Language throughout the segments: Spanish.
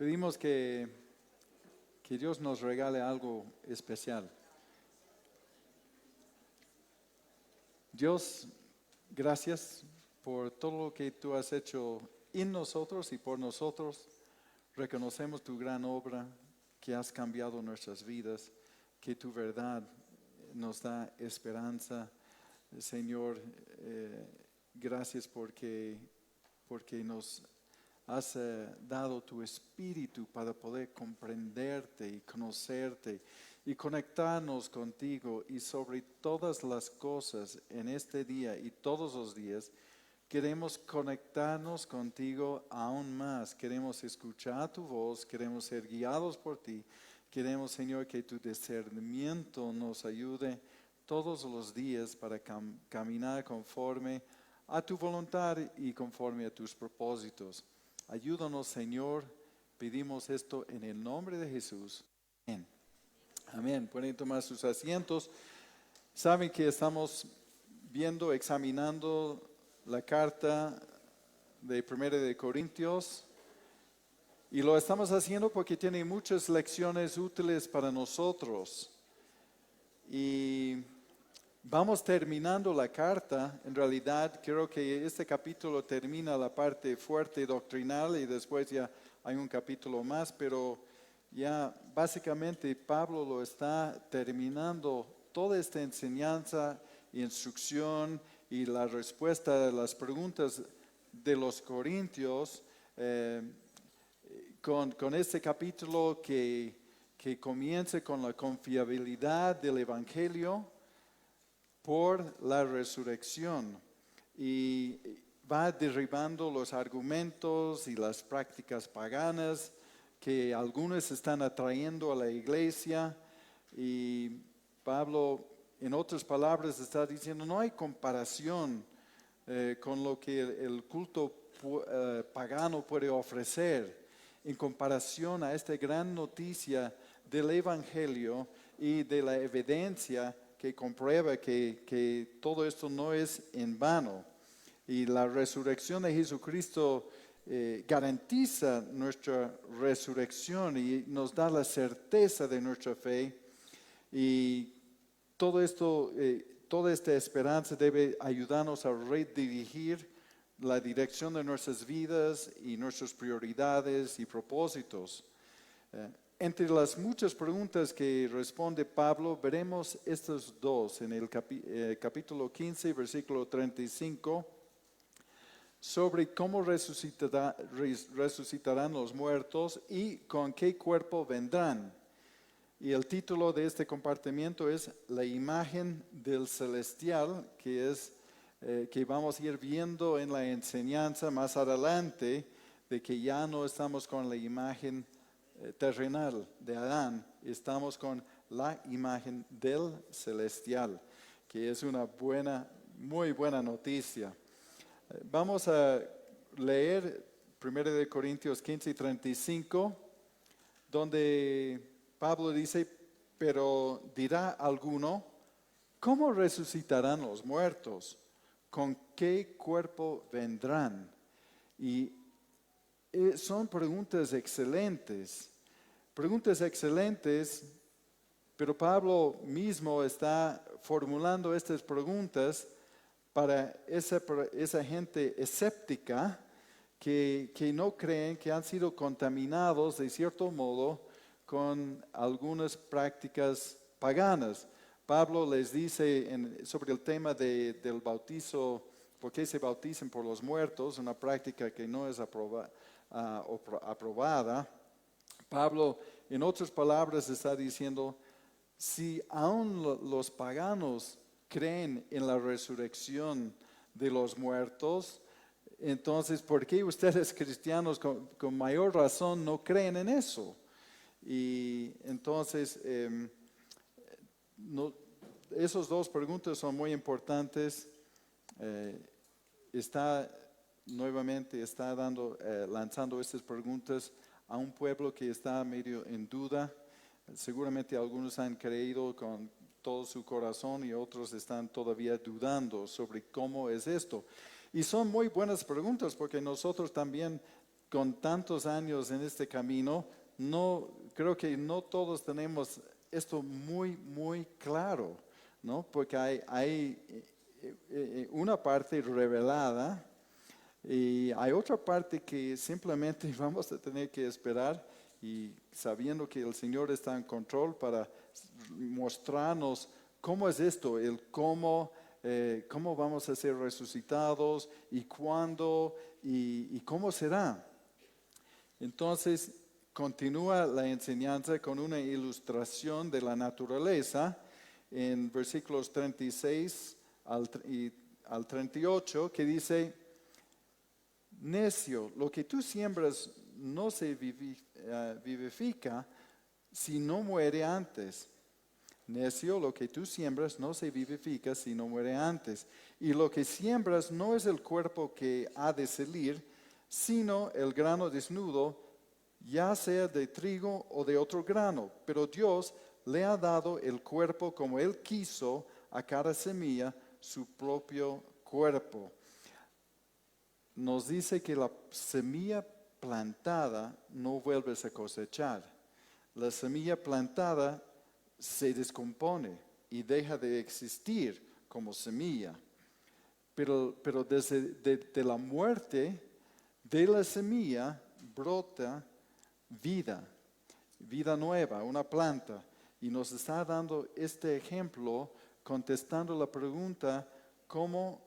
Pedimos que Dios nos regale algo especial. Dios, gracias por todo lo que tú has hecho en nosotros y por nosotros. Reconocemos tu gran obra, que has cambiado nuestras vidas, que tu verdad nos da esperanza. Señor, gracias porque nos has dado tu espíritu para poder comprenderte y conocerte y conectarnos contigo, y sobre todas las cosas en este día y todos los días queremos conectarnos contigo aún más. Queremos escuchar tu voz, queremos ser guiados por ti. Queremos, Señor, que tu discernimiento nos ayude todos los días para caminar conforme a tu voluntad y conforme a tus propósitos. Ayúdanos, Señor. Pedimos esto en el nombre de Jesús. Amén. Amén. Pueden tomar sus asientos. Saben que estamos examinando la carta de 1 de Corintios, y lo estamos haciendo porque tiene muchas lecciones útiles para nosotros. Y vamos terminando la carta. En realidad creo que este capítulo termina la parte fuerte doctrinal y después ya hay un capítulo más, pero ya básicamente Pablo lo está terminando toda esta enseñanza, instrucción y la respuesta a las preguntas de los corintios con este capítulo que comienza con la confiabilidad del Evangelio por la resurrección, y va derribando los argumentos y las prácticas paganas que algunos están atrayendo a la iglesia. Y Pablo, en otras palabras, está diciendo no hay comparación con lo que el culto pagano puede ofrecer en comparación a esta gran noticia del Evangelio y de la evidencia que comprueba que todo esto no es en vano. Y la resurrección de Jesucristo garantiza nuestra resurrección y nos da la certeza de nuestra fe. Y todo esto, toda esta esperanza debe ayudarnos a redirigir la dirección de nuestras vidas y nuestras prioridades y propósitos. Entre las muchas preguntas que responde Pablo, veremos estos dos en el capítulo 15, versículo 35, sobre cómo resucitarán los muertos y con qué cuerpo vendrán. Y el título de este compartimiento es La imagen del celestial, que vamos a ir viendo en la enseñanza más adelante, de que ya no estamos con la imagen terrenal de Adán, estamos con la imagen del celestial, que es una muy buena noticia. Vamos a leer 1 de Corintios 15 y 35, donde Pablo dice: pero dirá alguno, ¿cómo resucitarán los muertos? ¿Con qué cuerpo vendrán? Y son preguntas excelentes, pero Pablo mismo está formulando estas preguntas para esa gente escéptica que no creen, que han sido contaminados de cierto modo con algunas prácticas paganas. Pablo les dice sobre el tema del bautizo, por qué se bautizan por los muertos, una práctica que no es aprobada. Pablo, en otras palabras, está diciendo: si aún los paganos creen en la resurrección de los muertos, entonces ¿por qué ustedes cristianos con mayor razón no creen en eso? Y entonces esas dos preguntas son muy importantes. Está lanzando estas preguntas a un pueblo que está medio en duda. Seguramente algunos han creído con todo su corazón y otros están todavía dudando sobre cómo es esto. Y son muy buenas preguntas porque nosotros también con tantos años en este camino, no, creo que no todos tenemos esto muy, muy claro, ¿no? Porque hay una parte revelada y hay otra parte que simplemente vamos a tener que esperar y sabiendo que el Señor está en control para mostrarnos cómo es esto, el cómo vamos a ser resucitados y cuándo y cómo será. Entonces, continúa la enseñanza con una ilustración de la naturaleza en versículos 36 al 38, que dice: necio, lo que tú siembras no se vivifica si no muere antes. Necio, lo que tú siembras no se vivifica si no muere antes. Y lo que siembras no es el cuerpo que ha de salir, sino el grano desnudo, ya sea de trigo o de otro grano. Pero Dios le ha dado el cuerpo como Él quiso a cada semilla, su propio cuerpo. Nos dice que la semilla plantada no vuelves a cosechar. La semilla plantada se descompone y deja de existir como semilla. Pero desde la muerte de la semilla brota vida, vida nueva, una planta. Y nos está dando este ejemplo contestando la pregunta: ¿cómo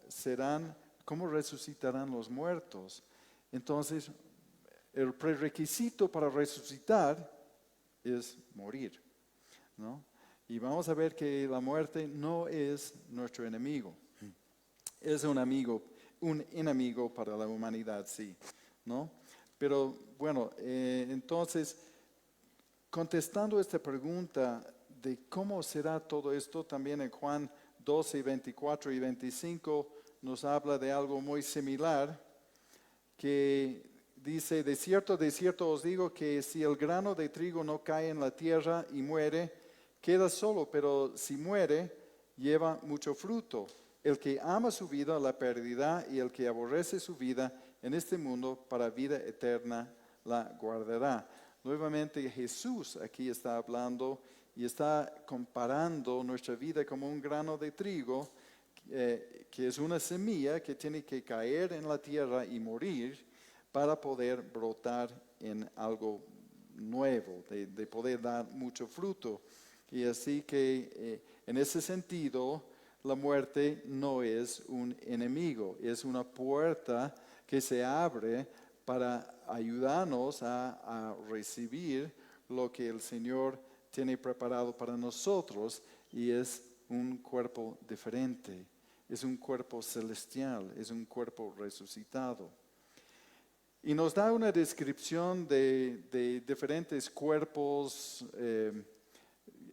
resucitarán los muertos? Entonces, el prerequisito para resucitar es morir, ¿no? Y vamos a ver que la muerte no es nuestro enemigo. Es un enemigo para la humanidad, sí, ¿no? Pero bueno, entonces, contestando esta pregunta de cómo será todo esto, también en Juan 12, 24 y 25 nos habla de algo muy similar, que dice: de cierto os digo que si el grano de trigo no cae en la tierra y muere, queda solo, pero si muere, lleva mucho fruto. El que ama su vida la perderá, y el que aborrece su vida en este mundo para vida eterna la guardará. Nuevamente Jesús aquí está hablando y está comparando nuestra vida como un grano de trigo, que es una semilla que tiene que caer en la tierra y morir para poder brotar en algo nuevo, de poder dar mucho fruto. Y así que en ese sentido, la muerte no es un enemigo, es una puerta que se abre para ayudarnos a recibir lo que el Señor tiene preparado para nosotros, y es un cuerpo diferente, es un cuerpo celestial, es un cuerpo resucitado. Y nos da una descripción de diferentes cuerpos.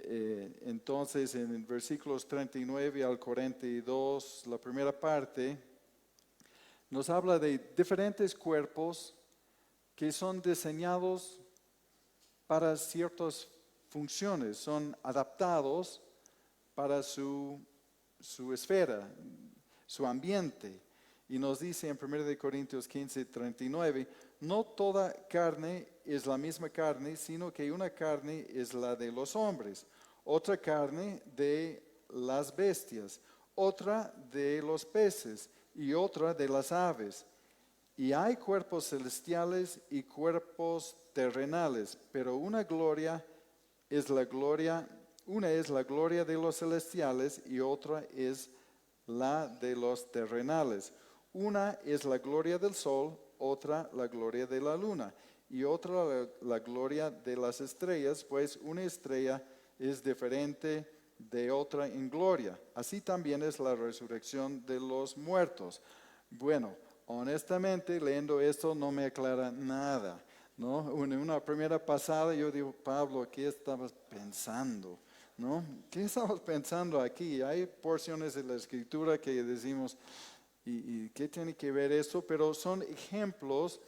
Entonces, en versículos 39 al 42, la primera parte, nos habla de diferentes cuerpos que son diseñados para ciertas funciones, son adaptados para su esfera, su ambiente. Y nos dice en 1 Corintios 15, 39, no toda carne es la misma carne, sino que una carne es la de los hombres, otra carne de las bestias, otra de los peces y otra de las aves. Y hay cuerpos celestiales y cuerpos terrenales, pero una es la gloria de los celestiales y otra es la de los terrenales. Una es la gloria del sol, otra la gloria de la luna, y otra la gloria de las estrellas, pues una estrella es diferente de otra en gloria. Así también es la resurrección de los muertos. Bueno, honestamente, leyendo esto no me aclara nada, ¿no? En una primera pasada yo digo: Pablo, ¿qué estabas pensando? ¿No? ¿Qué estamos pensando aquí? Hay porciones de la Escritura que decimos: ¿y qué tiene que ver eso? Pero son ejemplos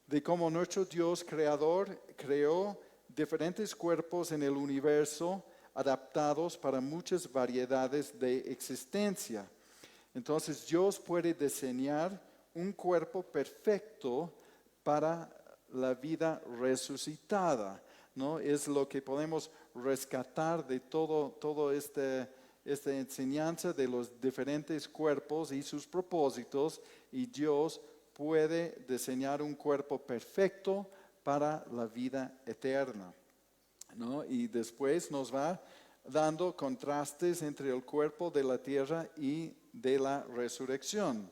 de cómo nuestro Dios creador creó diferentes cuerpos en el universo, adaptados para muchas variedades de existencia. Entonces Dios puede diseñar un cuerpo perfecto para la vida resucitada, ¿no? Es lo que podemos rescatar de todo esta enseñanza de los diferentes cuerpos y sus propósitos, y Dios puede diseñar un cuerpo perfecto para la vida eterna, ¿no? Y después nos va dando contrastes entre el cuerpo de la tierra y de la resurrección.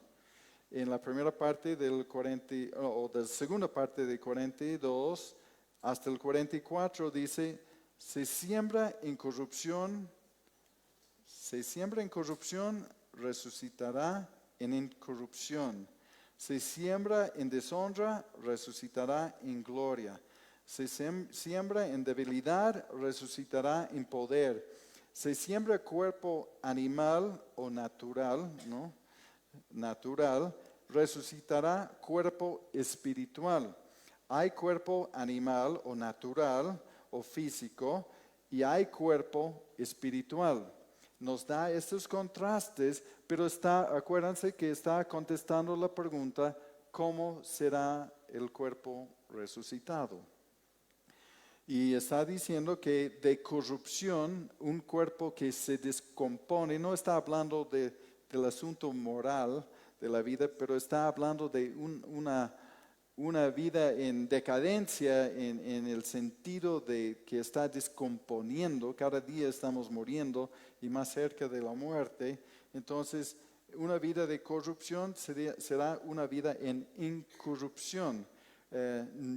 En la primera parte del 40, o de la segunda parte del 42 hasta el 44 dice, se siembra en corrupción, resucitará en incorrupción. Se siembra en deshonra, resucitará en gloria. Se siembra en debilidad, resucitará en poder. Se siembra cuerpo animal o natural, ¿no? Natural, resucitará cuerpo espiritual. Hay cuerpo animal o natural o físico y hay cuerpo espiritual. Nos da estos contrastes, pero acuérdense que está contestando la pregunta, ¿cómo será el cuerpo resucitado? Y está diciendo que de corrupción, un cuerpo que se descompone, no está hablando del asunto moral de la vida, pero está hablando de una vida en decadencia, en el sentido de que está descomponiendo, cada día estamos muriendo y más cerca de la muerte. Entonces, una vida de corrupción será una vida en incorrupción.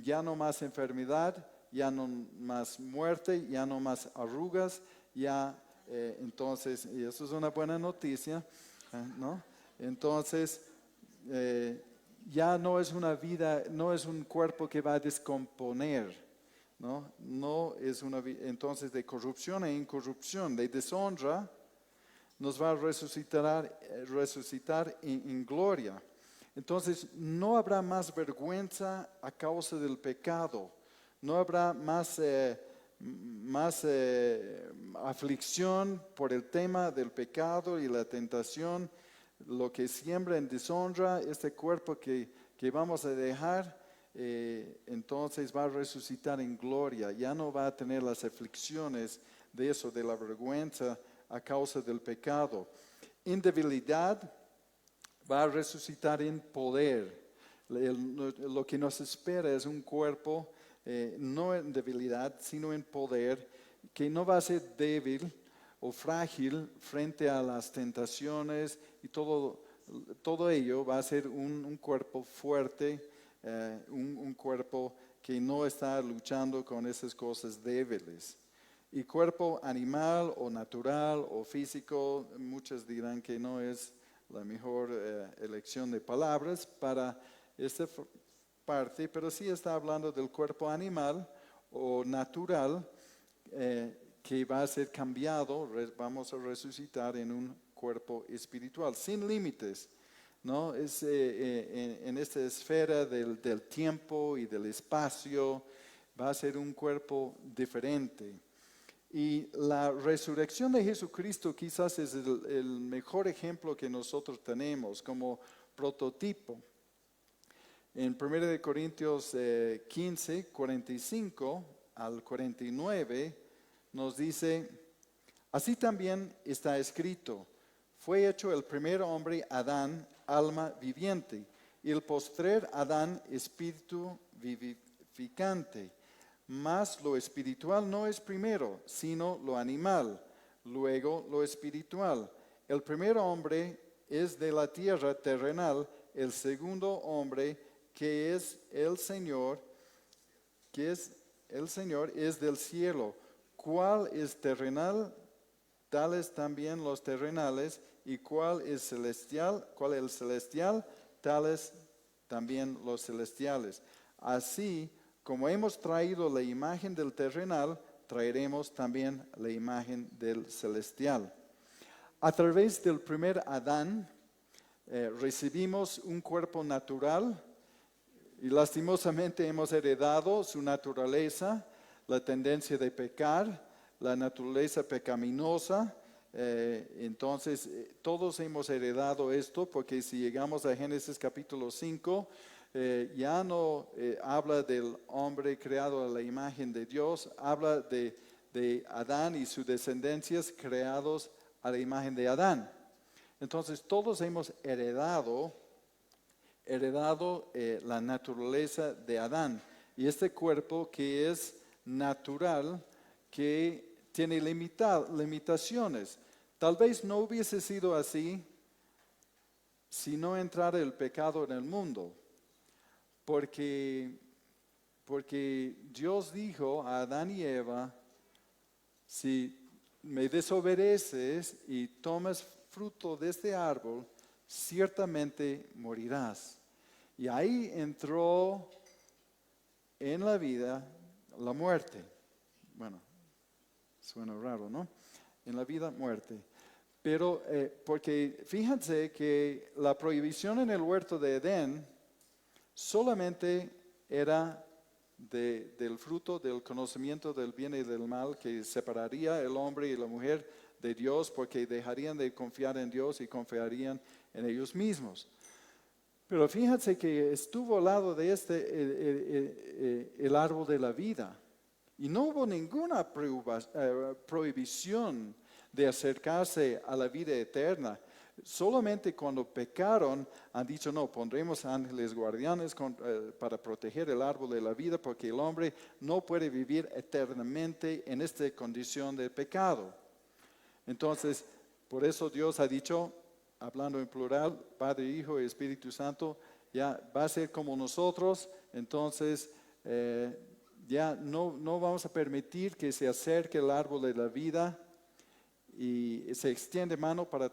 Ya no más enfermedad, ya no más muerte, ya no más arrugas, entonces, y eso es una buena noticia, ¿no? Entonces, ya no es una vida, no es un cuerpo que va a descomponer, ¿no? No es entonces de corrupción e incorrupción, de deshonra, nos va a resucitar en gloria. Entonces, no habrá más vergüenza a causa del pecado, no habrá más aflicción por el tema del pecado y la tentación. Lo que siembra en deshonra, este cuerpo que vamos a dejar, entonces va a resucitar en gloria. Ya no va a tener las aflicciones de eso, de la vergüenza a causa del pecado. En debilidad va a resucitar en poder. Lo que nos espera es un cuerpo no en debilidad, sino en poder, que no va a ser débil o frágil frente a las tentaciones y todo ello. Va a ser un cuerpo fuerte, un cuerpo que no está luchando con esas cosas débiles. Y cuerpo animal o natural o físico, muchos dirán que no es la mejor elección de palabras para esta parte, pero sí está hablando del cuerpo animal o natural que va a ser cambiado, vamos a resucitar en un cuerpo espiritual, sin límites, ¿no? Es en esta esfera del tiempo y del espacio, va a ser un cuerpo diferente. Y la resurrección de Jesucristo quizás es el mejor ejemplo que nosotros tenemos como prototipo. En 1 Corintios 15, 45 al 49 nos dice, así también está escrito, fue hecho el primer hombre Adán, alma viviente, y el postrer Adán, espíritu vivificante. Mas lo espiritual no es primero, sino lo animal, luego lo espiritual. El primer hombre es de la tierra terrenal, el segundo hombre que es el Señor, es del cielo. ¿Cuál es terrenal? Tales también los terrenales. ¿Y cuál es celestial? ¿Cuál es el celestial? Tales también los celestiales. Así como hemos traído la imagen del terrenal, traeremos también la imagen del celestial. A través del primer Adán recibimos un cuerpo natural y lastimosamente hemos heredado su naturaleza, la tendencia de pecar, la naturaleza pecaminosa. Entonces, todos hemos heredado esto porque si llegamos a Génesis capítulo 5, ya no habla del hombre creado a la imagen de Dios, habla de Adán y sus descendencias creados a la imagen de Adán. Entonces todos hemos heredado la naturaleza de Adán. Y este cuerpo que es natural, que tiene limitaciones. Tal vez no hubiese sido así si no entrara el pecado en el mundo. Porque Dios dijo a Adán y Eva, si me desobedeces y tomas fruto de este árbol, ciertamente morirás. Y ahí entró en la vida la muerte. Bueno, suena raro, ¿no? En la vida, muerte. Pero porque fíjense que la prohibición en el huerto de Edén solamente era del fruto del conocimiento del bien y del mal que separaría el hombre y la mujer de Dios porque dejarían de confiar en Dios y confiarían en ellos mismos. Pero fíjense que estuvo al lado de el árbol de la vida y no hubo ninguna prohibición de acercarse a la vida eterna. Solamente cuando pecaron han dicho, no, pondremos ángeles guardianes para proteger el árbol de la vida porque el hombre no puede vivir eternamente en esta condición de pecado. Entonces, por eso Dios ha dicho, hablando en plural, Padre, Hijo y Espíritu Santo, ya va a ser como nosotros, entonces ya no vamos a permitir que se acerque el árbol de la vida y se extiende mano para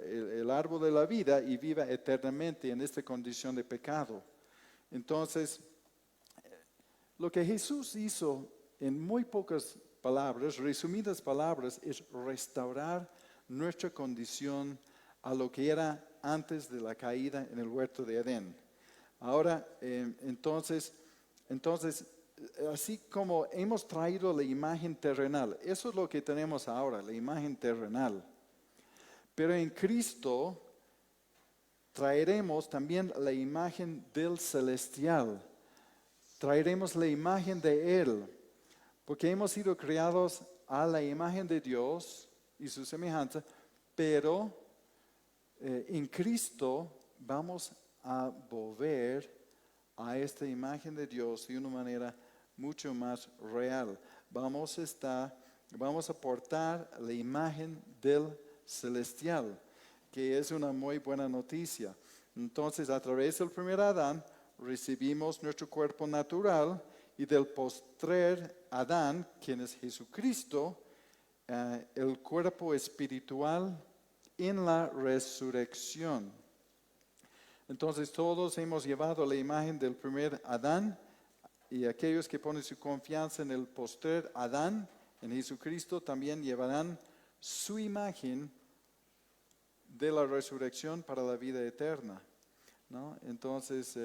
el árbol de la vida y viva eternamente en esta condición de pecado. Entonces, lo que Jesús hizo en muy pocas palabras, resumidas palabras, es restaurar nuestra condición a lo que era antes de la caída en el huerto de Edén. Ahora, entonces, así como hemos traído la imagen terrenal, eso es lo que tenemos ahora, la imagen terrenal. Pero en Cristo traeremos también la imagen del celestial. Traeremos la imagen de Él, porque hemos sido creados a la imagen de Dios y su semejanza, pero en Cristo vamos a volver a esta imagen de Dios de una manera mucho más real. Vamos a portar la imagen del celestial, que es una muy buena noticia. Entonces, a través del primer Adán, recibimos nuestro cuerpo natural y del postrer Adán, quien es Jesucristo, el cuerpo espiritual en la resurrección. Entonces todos hemos llevado la imagen del primer Adán y aquellos que ponen su confianza en el postrer Adán, en Jesucristo, también llevarán su imagen de la resurrección para la vida eterna, ¿no? Entonces,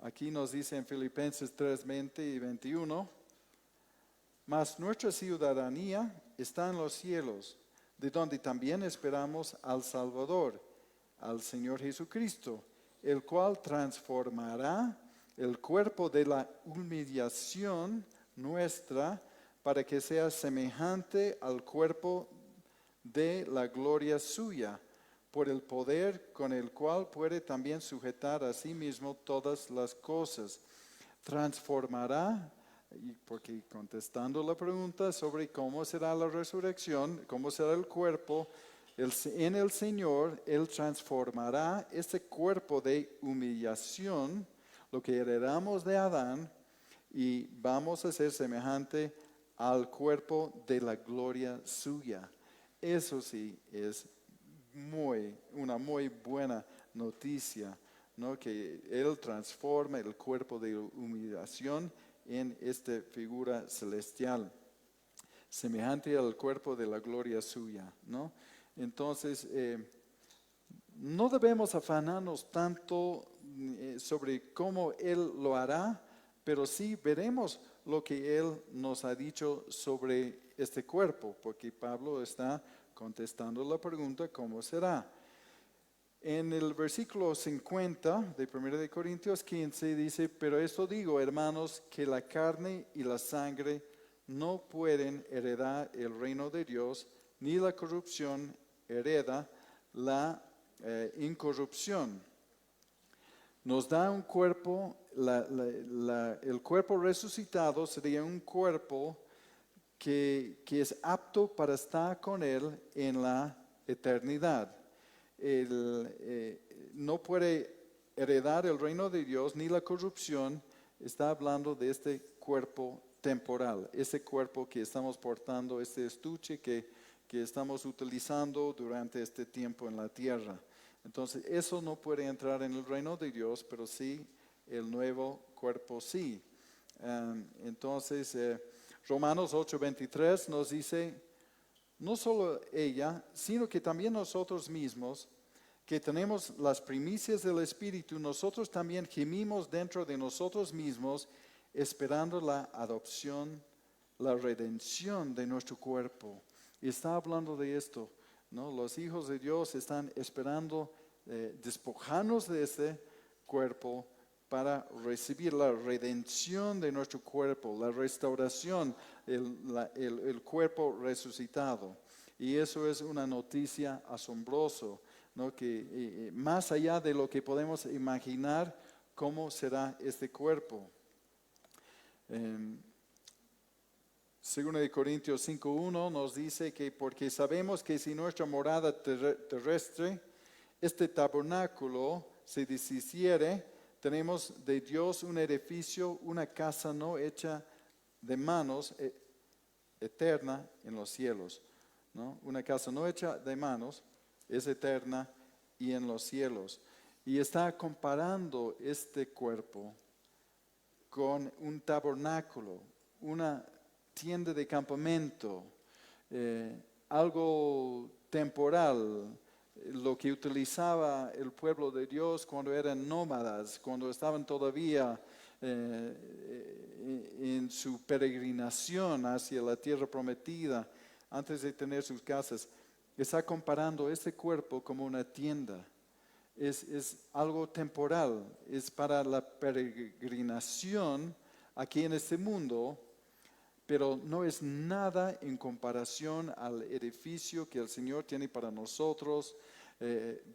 aquí nos dice en Filipenses 3, 20 y 21, mas nuestra ciudadanía está en los cielos, de donde también esperamos al Salvador, al Señor Jesucristo, el cual transformará el cuerpo de la humillación nuestra para que sea semejante al cuerpo de la gloria suya, por el poder con el cual puede también sujetar a sí mismo todas las cosas. Transformará, porque contestando la pregunta sobre cómo será la resurrección, cómo será el cuerpo, en el Señor, Él transformará este cuerpo de humillación, lo que heredamos de Adán, y vamos a ser semejante al cuerpo de la gloria suya. Eso sí es una muy buena noticia, ¿no? Que Él transforma el cuerpo de humillación en esta figura celestial, semejante al cuerpo de la gloria suya, ¿no? Entonces, no debemos afanarnos tanto sobre cómo Él lo hará, pero sí veremos lo que Él nos ha dicho sobre este cuerpo, porque Pablo está contestando la pregunta, ¿cómo será? En el versículo 50 de 1 de Corintios 15 dice, pero esto digo, hermanos, que la carne y la sangre no pueden heredar el reino de Dios, ni la corrupción hereda la incorrupción. Nos da un cuerpo, el cuerpo resucitado sería un cuerpo que es apto para estar con Él en la eternidad. No puede heredar el reino de Dios ni la corrupción. Está hablando de este cuerpo temporal, ese cuerpo que estamos portando, este estuche que estamos utilizando durante este tiempo en la tierra. Entonces, eso no puede entrar en el reino de Dios, pero sí, el nuevo cuerpo sí. Entonces, Romanos 8:23 nos dice, no solo ella, sino que también nosotros mismos, que tenemos las primicias del Espíritu, nosotros también gemimos dentro de nosotros mismos, esperando la adopción, la redención de nuestro cuerpo. Y está hablando de esto, ¿no? Los hijos de Dios están esperando despojarnos de este cuerpo para recibir la redención de nuestro cuerpo, la restauración, el cuerpo resucitado. Y eso es una noticia asombrosa, ¿no? Que más allá de lo que podemos imaginar, cómo será este cuerpo. 2 de Corintios 5:1 nos dice que porque sabemos que si nuestra morada terrestre, este tabernáculo se deshiciere, tenemos de Dios un edificio, una casa no hecha de manos, eterna en los cielos, ¿no? Una casa no hecha de manos, es eterna y en los cielos. Y está comparando este cuerpo con un tabernáculo, una tienda de campamento, algo temporal, lo que utilizaba el pueblo de Dios cuando eran nómadas, cuando estaban todavía en su peregrinación hacia la tierra prometida, antes de tener sus casas. Está comparando este cuerpo como una tienda. Es algo temporal, es para la peregrinación aquí en este mundo, pero no es nada en comparación al edificio que el Señor tiene para nosotros,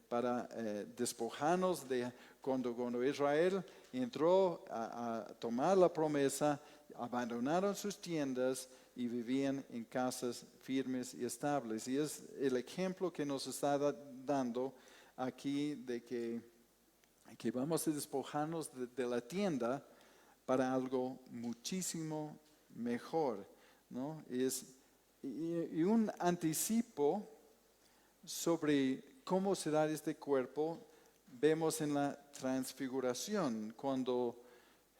para despojarnos de cuando Israel entró a tomar la promesa, abandonaron sus tiendas y vivían en casas firmes y estables. Y es el ejemplo que nos está dando aquí de que vamos a despojarnos de la tienda para algo muchísimo mejor, ¿no? Y un anticipo sobre cómo será este cuerpo vemos en la transfiguración, cuando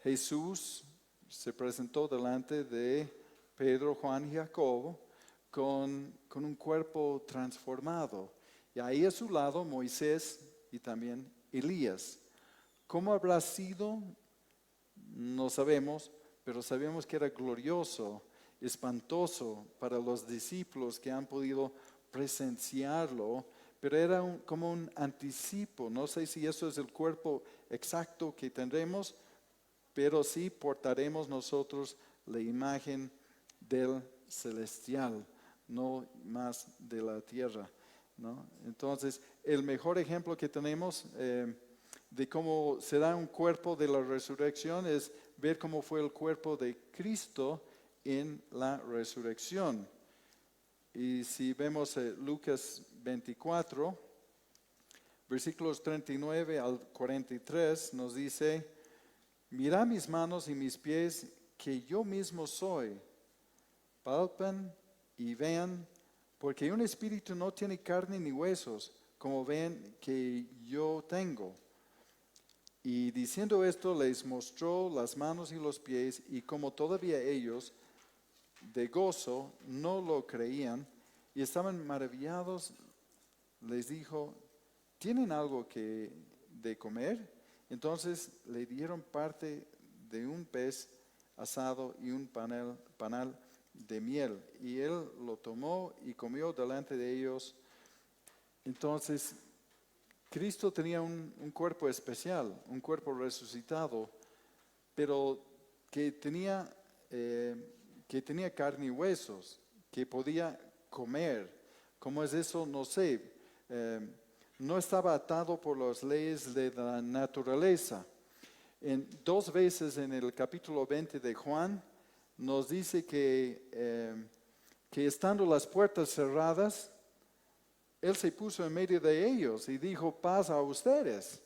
Jesús se presentó delante de Pedro, Juan y Jacobo con un cuerpo transformado. Y ahí a su lado Moisés y también Elías. ¿Cómo habrá sido? No sabemos, pero sabemos que era glorioso, espantoso para los discípulos que han podido presenciarlo, pero era como un anticipo. No sé si eso es el cuerpo exacto que tendremos, pero sí portaremos nosotros la imagen del celestial, no más de la tierra, ¿no? Entonces, el mejor ejemplo que tenemos de cómo será un cuerpo de la resurrección es ver cómo fue el cuerpo de Cristo en la resurrección. Y si vemos Lucas 24, versículos 39 al 43, nos dice, mirad mis manos y mis pies, que yo mismo soy. Palpen y vean, porque un espíritu no tiene carne ni huesos, como ven que yo tengo. Y diciendo esto, les mostró las manos y los pies, y como todavía ellos, de gozo, no lo creían, y estaban maravillados, les dijo, ¿tienen algo de comer? Entonces le dieron parte de un pez asado y un panal de miel, y él lo tomó y comió delante de ellos. Entonces Cristo tenía un cuerpo especial, un cuerpo resucitado, pero que tenía carne y huesos, que podía comer. ¿Cómo es eso? No sé. No estaba atado por las leyes de la naturaleza. Dos veces en el capítulo 20 de Juan nos dice que estando las puertas cerradas, Él se puso en medio de ellos y dijo, paz a ustedes.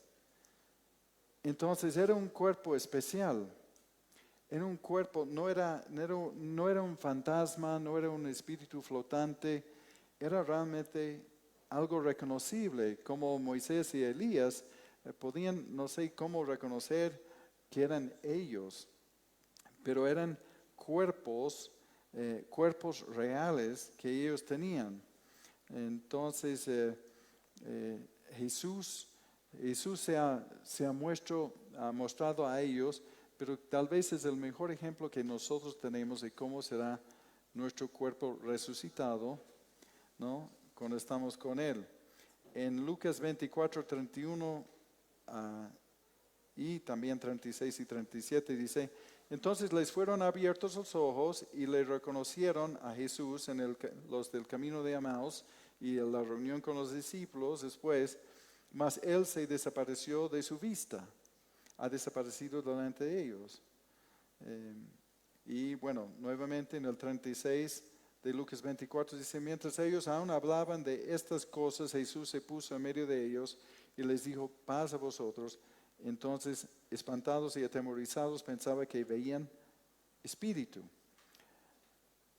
Entonces era un cuerpo especial. Era un cuerpo, no era un fantasma, no era un espíritu flotante, era realmente algo reconocible, como Moisés y Elías podían, no sé cómo reconocer que eran ellos, pero eran cuerpos reales que ellos tenían. Entonces Jesús se ha mostrado a ellos, pero tal vez es el mejor ejemplo que nosotros tenemos de cómo será nuestro cuerpo resucitado, ¿no? Cuando estamos con Él. En Lucas 24, 31 y también 36 y 37 dice, entonces les fueron abiertos los ojos y le reconocieron a Jesús los del camino de Emaús y en la reunión con los discípulos después, mas Él se desapareció de su vista, ha desaparecido delante de ellos. Y bueno, nuevamente en el 36 de Lucas 24 dice, mientras ellos aún hablaban de estas cosas, Jesús se puso en medio de ellos y les dijo, paz a vosotros. Entonces, espantados y atemorizados, pensaba que veían espíritu.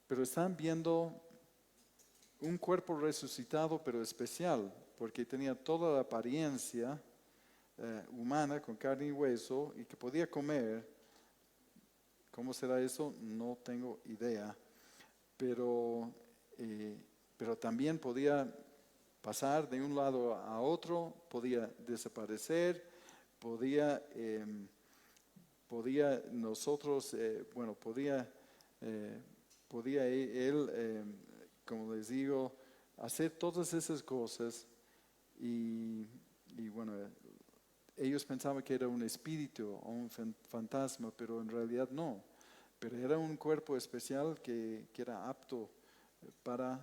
Pero están viendo un cuerpo resucitado, pero especial, porque tenía toda la apariencia humana, con carne y hueso, y que podía comer. ¿Cómo será eso? No tengo idea. Pero también podía pasar de un lado a otro, podía desaparecer, podía él, como les digo, hacer todas esas cosas y bueno, ellos pensaban que era un espíritu o un fantasma, pero en realidad no. Pero era un cuerpo especial que era apto para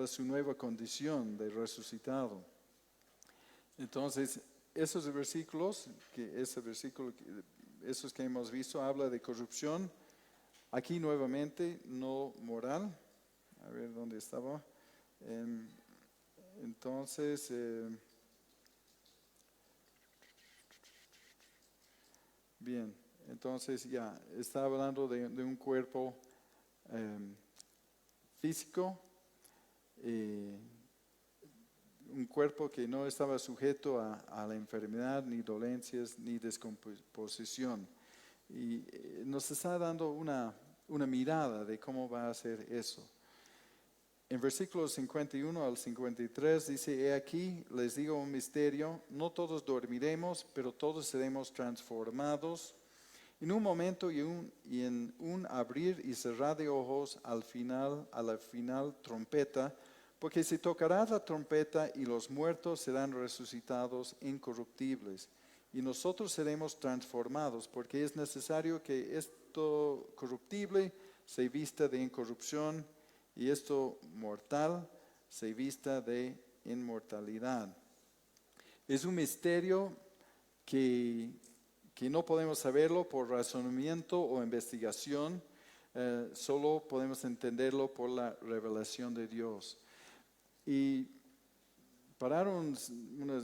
su nueva condición de resucitado. Entonces, esos versículos, esos que hemos visto, habla de corrupción. Aquí nuevamente, no moral. A ver dónde estaba. Entonces, bien, entonces ya está hablando de un cuerpo físico, un cuerpo que no estaba sujeto a la enfermedad, ni dolencias, ni descomposición. Y nos está dando una mirada de cómo va a ser eso. En versículos 51 al 53 dice, he aquí, les digo un misterio, no todos dormiremos, pero todos seremos transformados en un momento y en un abrir y cerrar de ojos a la final trompeta, porque se tocará la trompeta y los muertos serán resucitados incorruptibles, y nosotros seremos transformados, porque es necesario que esto corruptible se vista de incorrupción, y esto mortal se vista de inmortalidad. Es un misterio que no podemos saberlo por razonamiento o investigación, solo podemos entenderlo por la revelación de Dios. Y parar un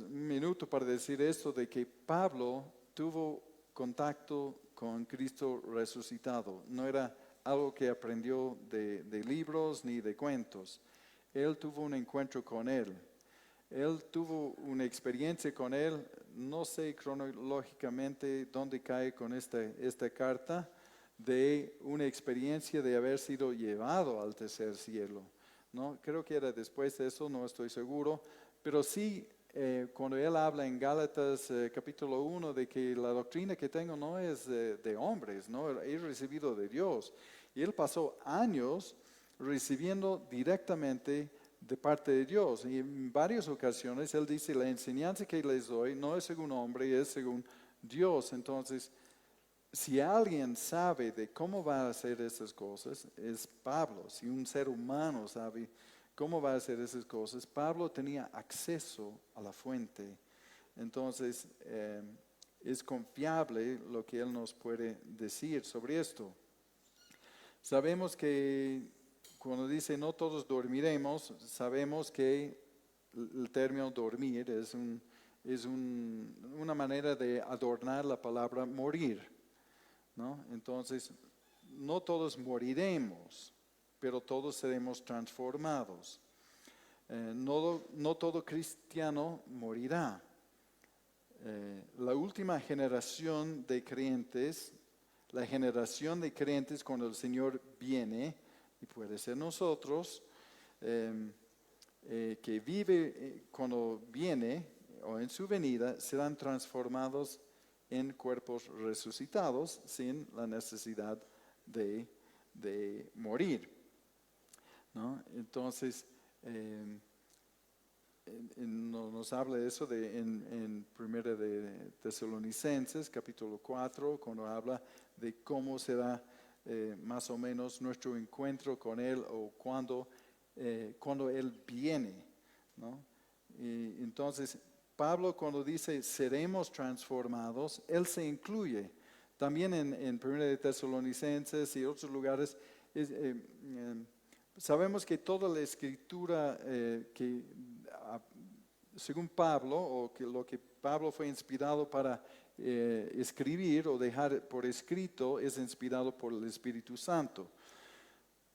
minuto para decir esto de que Pablo tuvo contacto con Cristo resucitado. No era algo que aprendió de libros ni de cuentos. Él tuvo un encuentro con Él. Él tuvo una experiencia con Él. No sé cronológicamente dónde cae con esta carta, de una experiencia de haber sido llevado al tercer cielo, ¿no? Creo que era después de eso, no estoy seguro, pero sí cuando él habla en Gálatas capítulo 1 de que la doctrina que tengo no es de hombres, ¿no? He recibido de Dios. Y él pasó años recibiendo directamente de parte de Dios. Y en varias ocasiones Él dice, la enseñanza que les doy no es según hombre, es según Dios. Entonces, si alguien sabe de cómo va a hacer esas cosas, es Pablo. Si un ser humano sabe cómo va a hacer esas cosas, Pablo tenía acceso a la fuente. Entonces, es confiable lo que él nos puede decir sobre esto. Sabemos que cuando dice no todos dormiremos, sabemos que el término dormir es una manera de adornar la palabra morir, ¿no? Entonces, no todos moriremos, pero todos seremos transformados. No todo cristiano morirá. La última generación de creyentes, la generación de creyentes cuando el Señor viene, y puede ser nosotros, que vive cuando viene o en su venida, serán transformados en cuerpos resucitados sin la necesidad de morir, ¿no? Entonces, nos habla eso en 1 de Tesalonicenses, capítulo 4, cuando habla de cómo será más o menos nuestro encuentro con Él o cuando Él viene, ¿no? Y entonces, Pablo cuando dice seremos transformados, Él se incluye. También en 1 de Tesalonicenses y otros lugares, sabemos que toda la escritura según Pablo, o que lo que Pablo fue inspirado para escribir o dejar por escrito, es inspirado por el Espíritu Santo.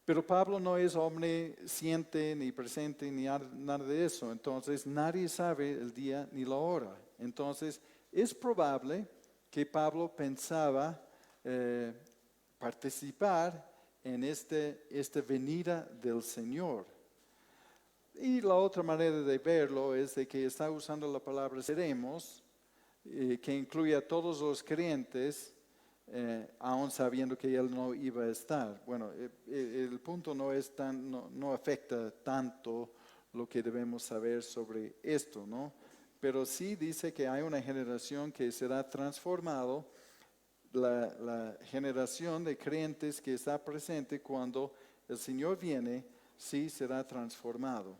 Pero Pablo no es omnisciente, ni presente, ni nada de eso. Entonces, nadie sabe el día ni la hora. Entonces, es probable que Pablo pensaba participar en esta venida del Señor. Y la otra manera de verlo es de que está usando la palabra seremos, que incluye a todos los creyentes, aún sabiendo que Él no iba a estar. Bueno, el punto no afecta tanto lo que debemos saber sobre esto, ¿no? Pero sí dice que hay una generación que será transformado, la generación de creyentes que está presente cuando el Señor viene, sí será transformado.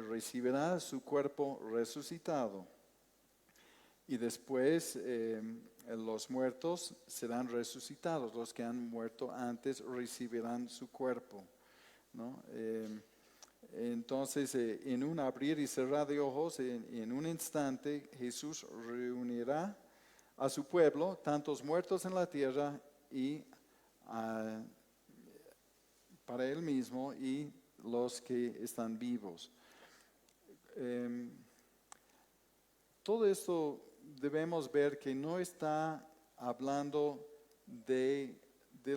Recibirá su cuerpo resucitado. Y después los muertos serán resucitados. Los que han muerto antes recibirán su cuerpo, ¿no? Entonces, en un abrir y cerrar de ojos, en un instante, Jesús reunirá a su pueblo, tantos muertos en la tierra y para Él mismo y los que están vivos. Todo esto debemos ver que no está hablando del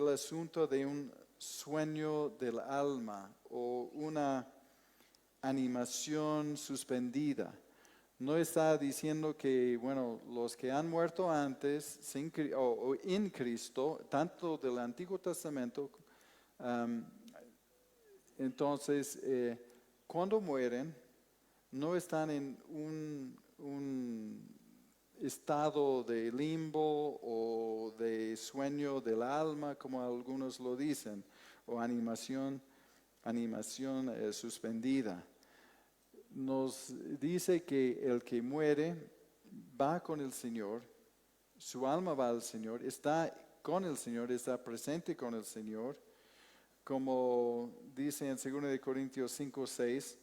asunto de un sueño del alma o una animación suspendida. No está diciendo que, bueno, los que han muerto antes o en Cristo, tanto del Antiguo Testamento, entonces, cuando mueren, no están en un estado de limbo o de sueño del alma, como algunos lo dicen, o animación suspendida. Nos dice que el que muere va con el Señor, su alma va al Señor, está con el Señor, está presente con el Señor, como dice en 2 Corintios 5:6.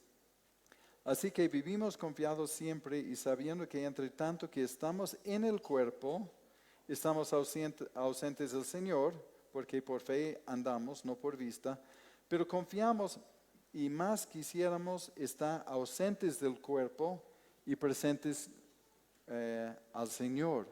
Así que vivimos confiados siempre y sabiendo que entre tanto que estamos en el cuerpo, estamos ausentes del Señor, porque por fe andamos, no por vista, pero confiamos y más quisiéramos estar ausentes del cuerpo y presentes al Señor.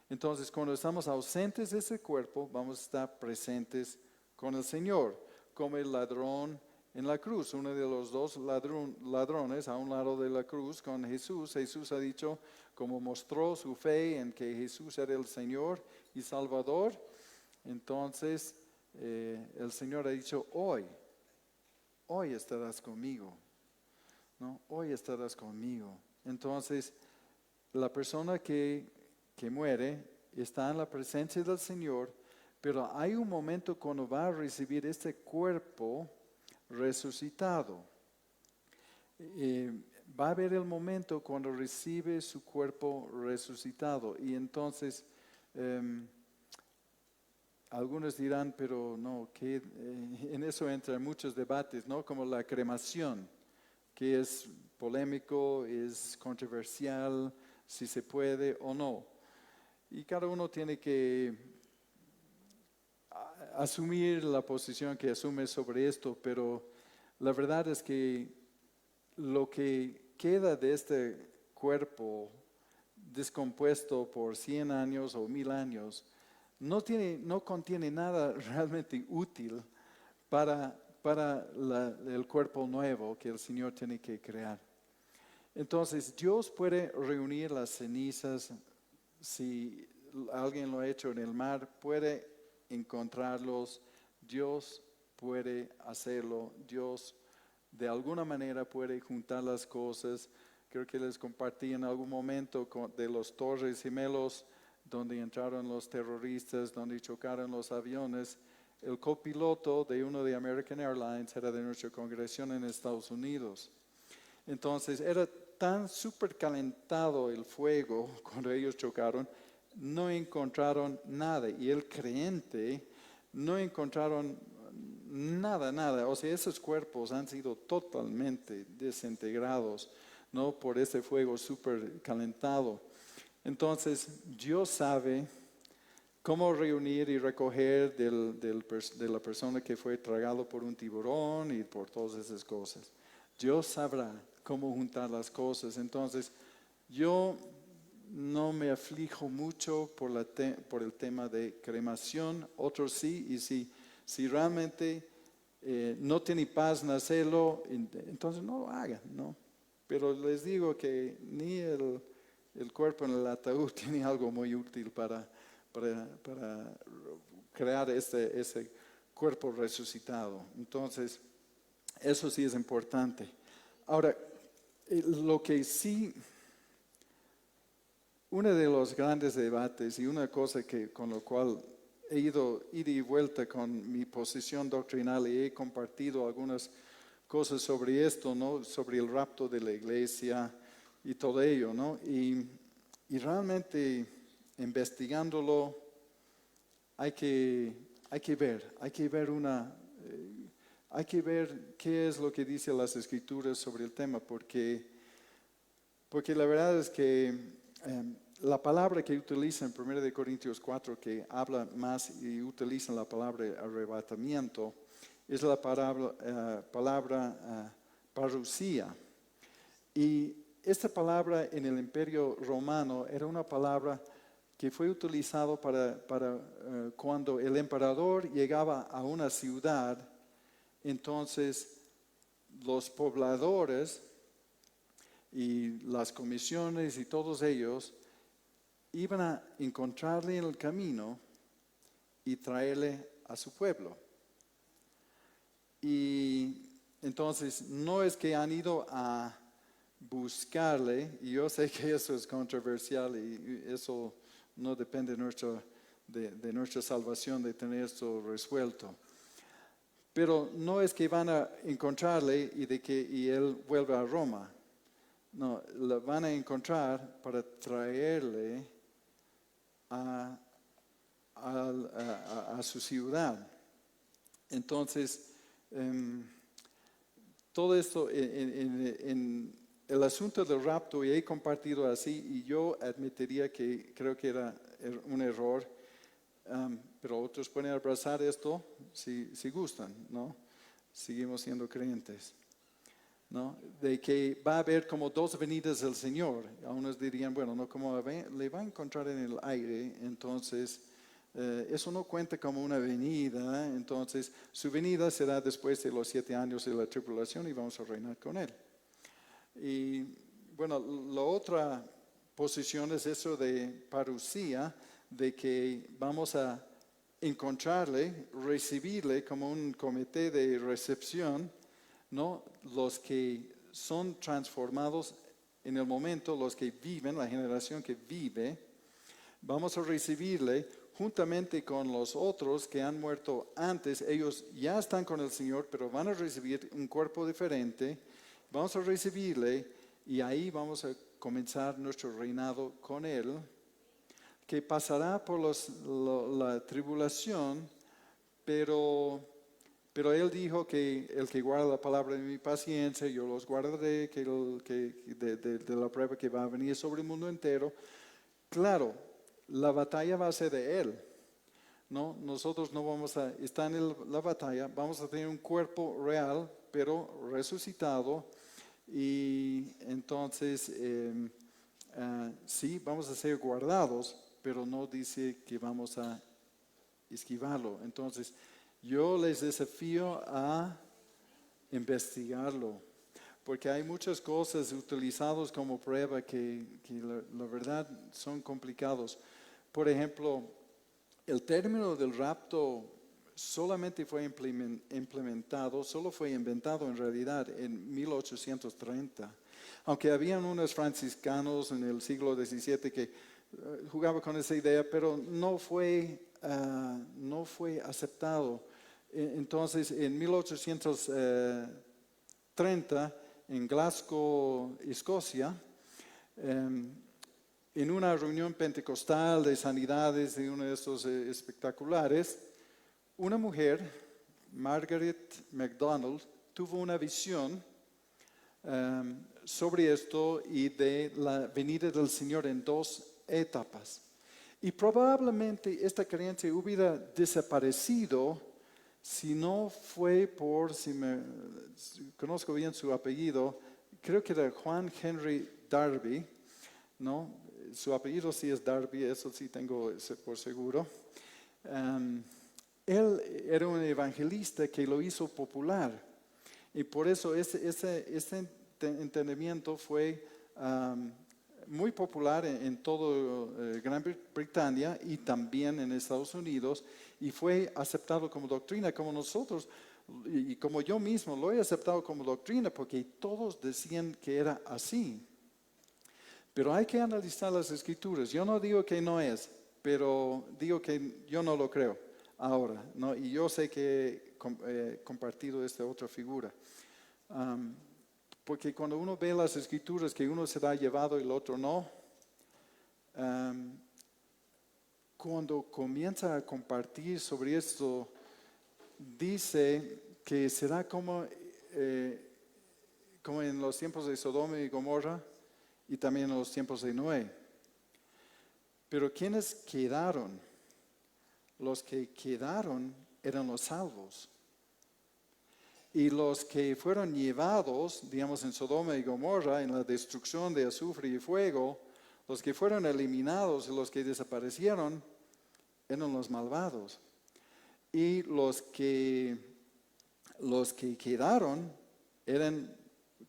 Entonces, cuando estamos ausentes de ese cuerpo, vamos a estar presentes con el Señor, como el ladrón en la cruz. Uno de los dos ladrones a un lado de la cruz con Jesús. Jesús ha dicho, como mostró su fe en que Jesús era el Señor y Salvador, entonces el Señor ha dicho, hoy estarás conmigo ¿no? Hoy estarás conmigo. Entonces, la persona que muere está en la presencia del Señor, pero hay un momento cuando va a recibir este cuerpo resucitado. Va a haber el momento cuando recibe su cuerpo resucitado. Y entonces, algunos dirán, pero no, que en eso entran muchos debates, ¿no? Como la cremación, que es polémico, es controversial, si se puede o no. Y cada uno tiene que asumir la posición que asume sobre esto, pero la verdad es que lo que queda de este cuerpo descompuesto por 100 años o 1000 años no contiene nada realmente útil para el cuerpo nuevo que el Señor tiene que crear. Entonces, Dios puede reunir las cenizas. Si alguien lo ha hecho en el mar, puede encontrarlos. Dios puede hacerlo. Dios de alguna manera puede juntar las cosas. Creo que les compartí en algún momento de los Torres Gemelos, donde entraron los terroristas, donde chocaron los aviones. El copiloto de uno de American Airlines era de nuestra congregación en Estados Unidos. Entonces era tan súper calentado el fuego cuando ellos chocaron, no encontraron nada. Y el creyente no encontraron nada. O sea, esos cuerpos han sido totalmente desintegrados, ¿no? Por ese fuego súper calentado. Entonces, Dios sabe cómo reunir y recoger de la persona que fue tragado por un tiburón y por todas esas cosas. Dios sabrá cómo juntar las cosas. Entonces, yo no me aflijo mucho por el tema de cremación. Otros sí, y si realmente no tiene paz en hacerlo, entonces no lo hagan, ¿no? Pero les digo que ni el cuerpo en el ataúd tiene algo muy útil para crear ese cuerpo resucitado. Entonces, eso sí es importante. Ahora, lo que sí, uno de los grandes debates y una cosa con lo cual he ido ida y vuelta con mi posición doctrinal y he compartido algunas cosas sobre esto, ¿no? Sobre el rapto de la iglesia y todo ello, ¿no? Y realmente investigándolo hay que ver qué es lo que dicen las Escrituras sobre el tema, porque la verdad es que la palabra que utiliza en 1 Corintios 4, que habla más y utiliza la palabra arrebatamiento, es la palabra parusía. Y esta palabra en el Imperio Romano era una palabra que fue utilizado para cuando el emperador llegaba a una ciudad. Entonces los pobladores y las comisiones y todos ellos iban a encontrarle en el camino y traerle a su pueblo. Y entonces no es que han ido a buscarle, y yo sé que eso es controversial y eso no depende de nuestra salvación de tener esto resuelto. Pero no es que van a encontrarle y él vuelva a Roma. No, lo van a encontrar para traerle a su ciudad. Entonces, todo esto en el asunto del rapto, y he compartido así, y yo admitiría que creo que era un error, pero otros pueden abrazar esto si gustan, ¿no? Seguimos siendo creyentes, ¿no? De que va a haber como dos venidas del Señor. Algunos dirían, bueno, no, como le va a encontrar en el aire, entonces eso no cuenta como una venida, entonces su venida será después de los 7 años de la tribulación y vamos a reinar con Él. Y bueno, la otra posición es eso de parusía, de que vamos a encontrarle, recibirle como un comité de recepción, ¿no? Los que son transformados en el momento, los que viven, la generación que vive, vamos a recibirle juntamente con los otros que han muerto antes. Ellos ya están con el Señor, pero van a recibir un cuerpo diferente. Vamos a recibirle y ahí vamos a comenzar nuestro reinado con Él, que pasará por la tribulación, pero Él dijo que el que guarda la palabra de mi paciencia, yo los guardaré de la prueba que va a venir sobre el mundo entero. Claro, la batalla va a ser de Él, ¿no? Nosotros no vamos a estar en la batalla, vamos a tener un cuerpo real, pero resucitado, y entonces sí, vamos a ser guardados, pero no dice que vamos a esquivarlo. Entonces, yo les desafío a investigarlo, porque hay muchas cosas utilizadas como prueba que la verdad son complicados. Por ejemplo, el término del rapto solamente fue implementado, solo fue inventado en realidad en 1830. Aunque habían unos franciscanos en el siglo XVII que jugaban con esa idea, pero no fue aceptado. Entonces, en 1830, en Glasgow, Escocia, en una reunión pentecostal de sanidades de uno de estos espectaculares, una mujer, Margaret MacDonald, tuvo una visión sobre esto y de la venida del Señor en dos etapas. Y probablemente esta creencia hubiera desaparecido si no fue por, conozco bien su apellido, creo que era Juan Henry Darby, ¿no? Su apellido sí es Darby, eso sí tengo por seguro. Él era un evangelista que lo hizo popular, y por eso ese entendimiento fue muy popular en todo Gran Bretaña y también en Estados Unidos, y fue aceptado como doctrina, como nosotros, y como yo mismo lo he aceptado como doctrina, porque todos decían que era así. Pero hay que analizar las Escrituras. Yo no digo que no es, pero digo que yo no lo creo ahora, ¿no? Y yo sé que he compartido esta otra figura. Porque cuando uno ve las Escrituras que uno será llevado y el otro no, cuando comienza a compartir sobre esto, dice que será como en los tiempos de Sodoma y Gomorra y también en los tiempos de Noé. Pero ¿quiénes quedaron? Los que quedaron eran los salvos. Y los que fueron llevados, digamos, en Sodoma y Gomorra, en la destrucción de azufre y fuego, los que fueron eliminados y los que desaparecieron eran los malvados. Y los que quedaron eran,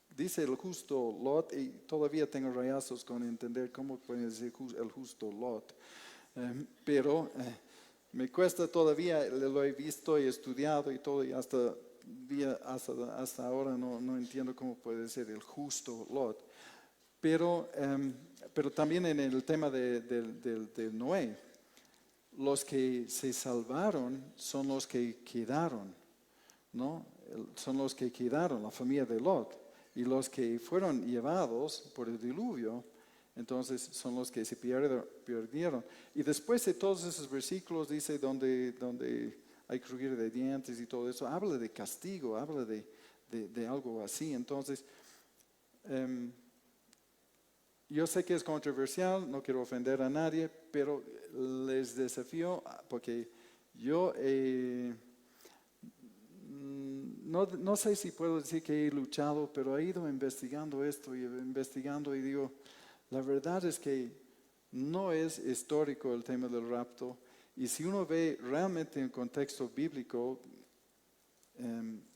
dice el justo Lot, y todavía tengo rayazos con entender cómo puede decir el justo Lot. Pero me cuesta todavía, lo he visto y estudiado y todo, y hasta ahora no entiendo cómo puede ser el justo Lot. Pero también en el tema de Noé, los que se salvaron son los que quedaron, ¿no? Son los que quedaron, la familia de Lot. Y los que fueron llevados por el diluvio, entonces son los que se perdieron. Y después de todos esos versículos dice donde hay crujir de dientes y todo eso, habla de castigo, habla de algo así. Entonces, yo sé que es controversial, no quiero ofender a nadie, pero les desafío, porque yo no sé si puedo decir que he luchado, pero he ido investigando esto y investigando, y digo, la verdad es que no es histórico el tema del rapto. Y si uno ve realmente en contexto bíblico,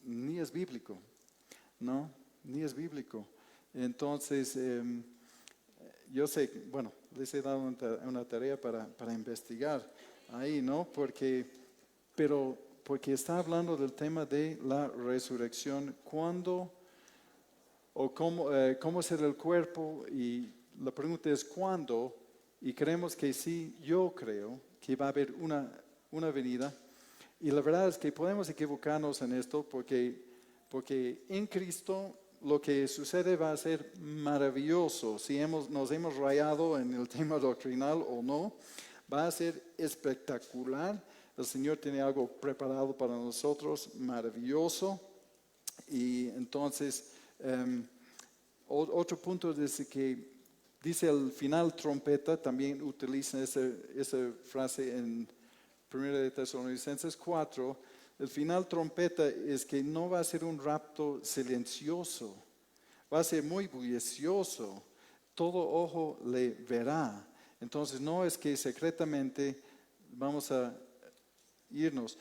ni es bíblico, ¿no? Ni es bíblico. Entonces, yo sé, bueno, les he dado una tarea para investigar ahí, ¿no? Porque está hablando del tema de la resurrección, cuando o cómo será el cuerpo, y la pregunta es cuándo, y creemos que sí, yo creo que va a haber una venida, y la verdad es que podemos equivocarnos en esto porque en Cristo lo que sucede va a ser maravilloso. Si nos hemos rayado en el tema doctrinal o no, va a ser espectacular. El Señor tiene algo preparado para nosotros, maravilloso. Y entonces, otro punto es que dice al final trompeta, también utiliza esa frase en 1 de Tesalonicenses 4. El final trompeta es que no va a ser un rapto silencioso, va a ser muy bullicioso, todo ojo le verá. Entonces no es que secretamente vamos a irnos.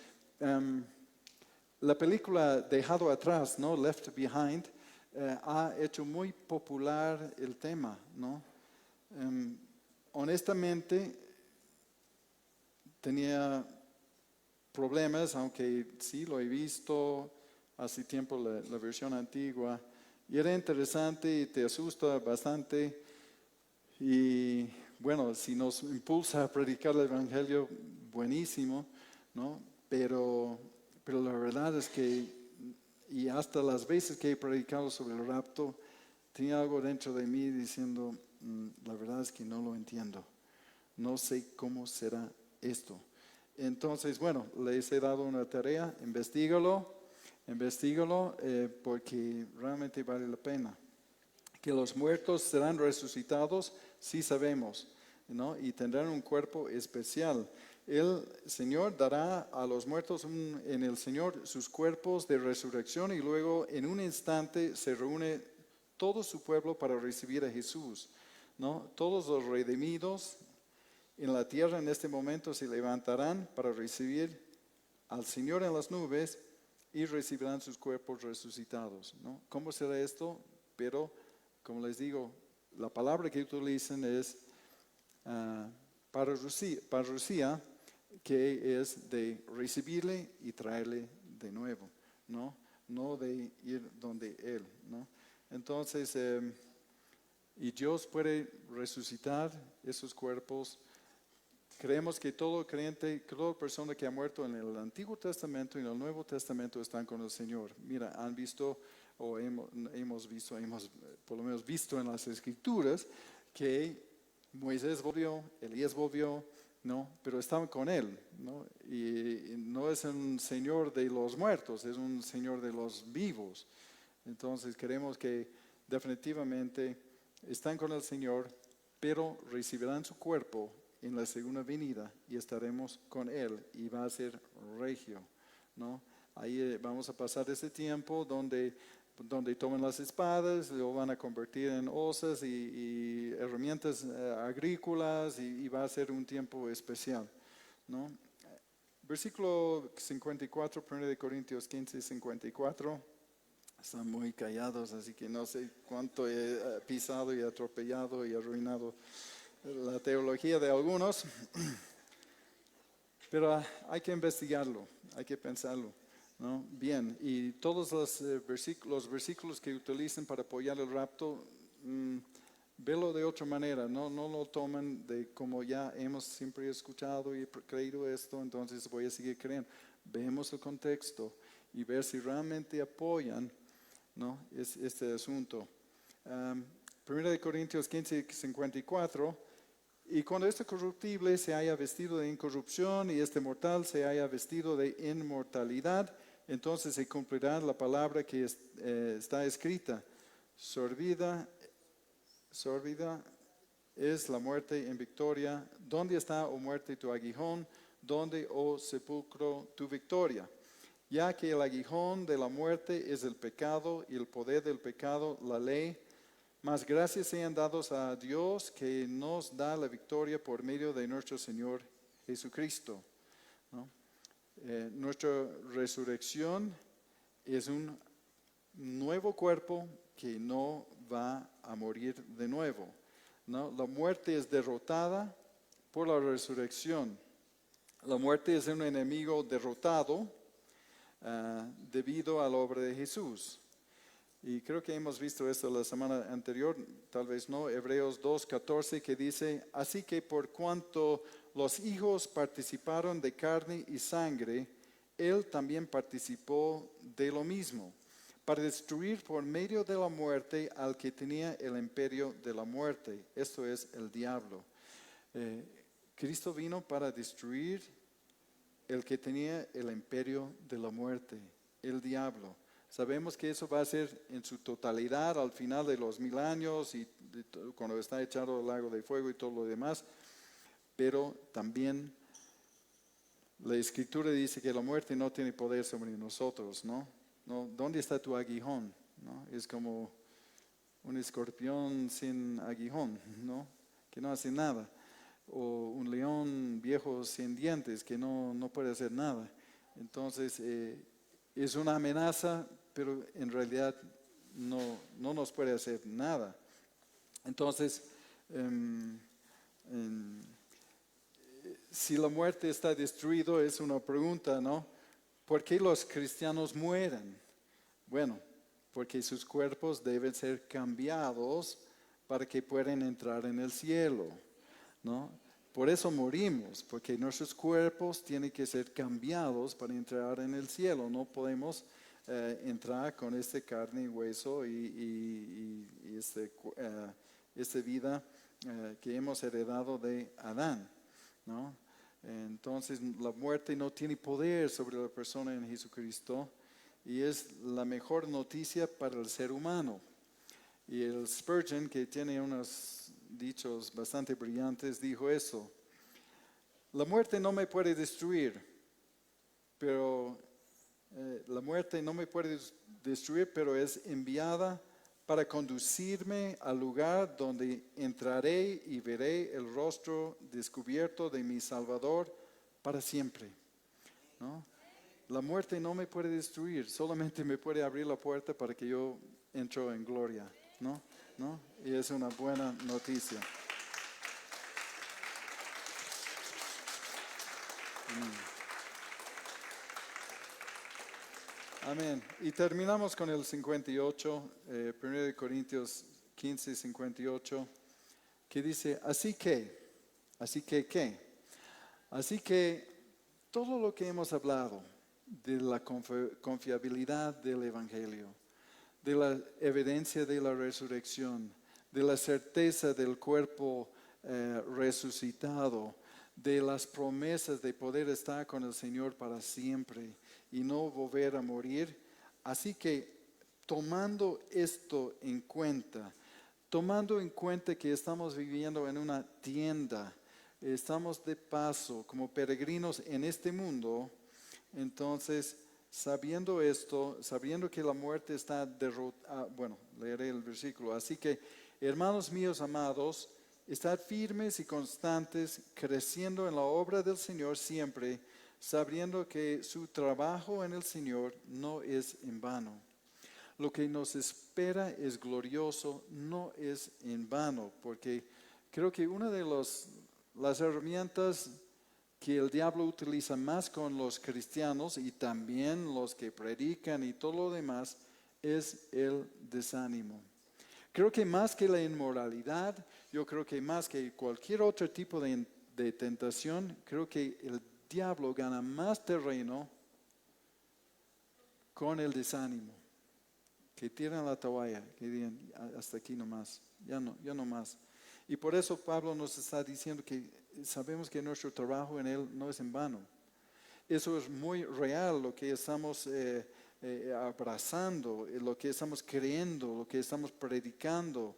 La película Dejado Atrás, ¿no? Left Behind, ha hecho muy popular el tema, ¿no? Honestamente, tenía problemas, aunque sí lo he visto hace tiempo la versión antigua, y era interesante y te asusta bastante. Y bueno, si nos impulsa a predicar el Evangelio, buenísimo, ¿no? Pero la verdad es que, y hasta las veces que he predicado sobre el rapto, tenía algo dentro de mí diciendo, la verdad es que no lo entiendo, no sé cómo será esto. Entonces, bueno, les he dado una tarea, investígalo, porque realmente vale la pena. Que los muertos serán resucitados, sí sabemos, ¿no? Y tendrán un cuerpo especial. El Señor dará a los muertos en el Señor sus cuerpos de resurrección, y luego en un instante se reúne todo su pueblo para recibir a Jesús, ¿no? Todos los redimidos en la tierra en este momento se levantarán para recibir al Señor en las nubes y recibirán sus cuerpos resucitados, ¿no? ¿Cómo será esto? Pero, como les digo, la palabra que utilizan es parousia, que es de recibirle y traerle de nuevo, ¿no? No de ir donde Él, ¿no? Entonces, y Dios puede resucitar esos cuerpos. Creemos que todo creyente, toda persona que ha muerto en el Antiguo Testamento y en el Nuevo Testamento están con el Señor. Mira, han visto, o hemos visto, por lo menos visto en las Escrituras, que Moisés volvió, Elías volvió, ¿no? Pero estaban con Él, ¿no? Y no es un Señor de los muertos, es un Señor de los vivos. Entonces creemos que definitivamente están con el Señor, pero recibirán su cuerpo en la segunda venida y estaremos con Él, y va a ser regio, ¿no? Ahí vamos a pasar ese tiempo donde toman las espadas, lo van a convertir en osas y herramientas agrícolas, y va a ser un tiempo especial, ¿no? Versículo 54, 1 de Corintios 15, 54. Están muy callados, así que no sé cuánto he pisado y atropellado y arruinado la teología de algunos, pero hay que investigarlo, hay que pensarlo, ¿no? Bien, y todos los versículos que utilizan para apoyar el rapto, velo de otra manera, no lo toman de como ya hemos siempre escuchado y creído esto, entonces voy a seguir creyendo. Vemos el contexto y ver si realmente apoyan, ¿no? este asunto. 1 Corintios 15, 54. Y cuando este corruptible se haya vestido de incorrupción y este mortal se haya vestido de inmortalidad, entonces se cumplirá la palabra que está escrita. Sorbida es la muerte en victoria. ¿Dónde está, oh muerte, tu aguijón? ¿Dónde, oh sepulcro, tu victoria? Ya que el aguijón de la muerte es el pecado, y el poder del pecado la ley. Mas gracias sean dados a Dios, que nos da la victoria por medio de nuestro Señor Jesucristo, ¿no? Nuestra resurrección es un nuevo cuerpo que no va a morir de nuevo, ¿no? La muerte es derrotada por la resurrección. La muerte es un enemigo derrotado debido a la obra de Jesús. Y creo que hemos visto esto la semana anterior, tal vez no, Hebreos 2:14, que dice, así que por cuanto los hijos participaron de carne y sangre, él también participó de lo mismo, para destruir por medio de la muerte al que tenía el imperio de la muerte, esto es el diablo. Cristo vino para destruir el que tenía el imperio de la muerte, el diablo. Sabemos que eso va a ser en su totalidad al final de los 1000 años y cuando está echado al lago de fuego y todo lo demás, pero también la Escritura dice que la muerte no tiene poder sobre nosotros, ¿no? ¿No? ¿Dónde está tu aguijón? ¿No? Es como un escorpión sin aguijón, ¿no? Que no hace nada. O un león viejo sin dientes que no puede hacer nada. Entonces, es una amenaza, pero en realidad no nos puede hacer nada. Entonces, si la muerte está destruida, es una pregunta, ¿no? ¿Por qué los cristianos mueren? Bueno, porque sus cuerpos deben ser cambiados para que puedan entrar en el cielo, ¿no? Por eso morimos, porque nuestros cuerpos tienen que ser cambiados para entrar en el cielo. No podemos entrar con este carne y hueso y esta vida que hemos heredado de Adán, ¿no? Entonces la muerte no tiene poder sobre la persona en Jesucristo y es la mejor noticia para el ser humano. Y el Spurgeon, que tiene unos dichos bastante brillantes, dijo eso: la muerte no me puede destruir, pero es enviada para conducirme al lugar donde entraré y veré el rostro descubierto de mi Salvador para siempre, ¿no? La muerte no me puede destruir, solamente me puede abrir la puerta para que yo entre en gloria, ¿no? Y es una buena noticia. Amén. Y terminamos con el 58, 1 Corintios 15, 58, que dice, así que todo lo que hemos hablado de la confiabilidad del Evangelio, de la evidencia de la resurrección, de la certeza del cuerpo resucitado, de las promesas de poder estar con el Señor para siempre y no volver a morir. Así que tomando esto en cuenta, tomando en cuenta que estamos viviendo en una tienda, estamos de paso como peregrinos en este mundo, entonces sabiendo esto, sabiendo que la muerte está derrotada, leeré el versículo. Así que, hermanos míos amados, estad firmes y constantes, creciendo en la obra del Señor siempre, sabiendo que su trabajo en el Señor no es en vano. Lo que nos espera es glorioso, no es en vano, porque creo que una de las herramientas que el diablo utiliza más con los cristianos y también los que predican y todo lo demás es el desánimo. Creo que más que la inmoralidad, yo creo que más que cualquier otro tipo de tentación, creo que el diablo gana más terreno con el desánimo. Que tiran la toalla, que digan hasta aquí nomás, ya no más. Y por eso Pablo nos está diciendo que sabemos que nuestro trabajo en Él no es en vano. Eso es muy real, lo que estamos abrazando, lo que estamos creyendo, lo que estamos predicando.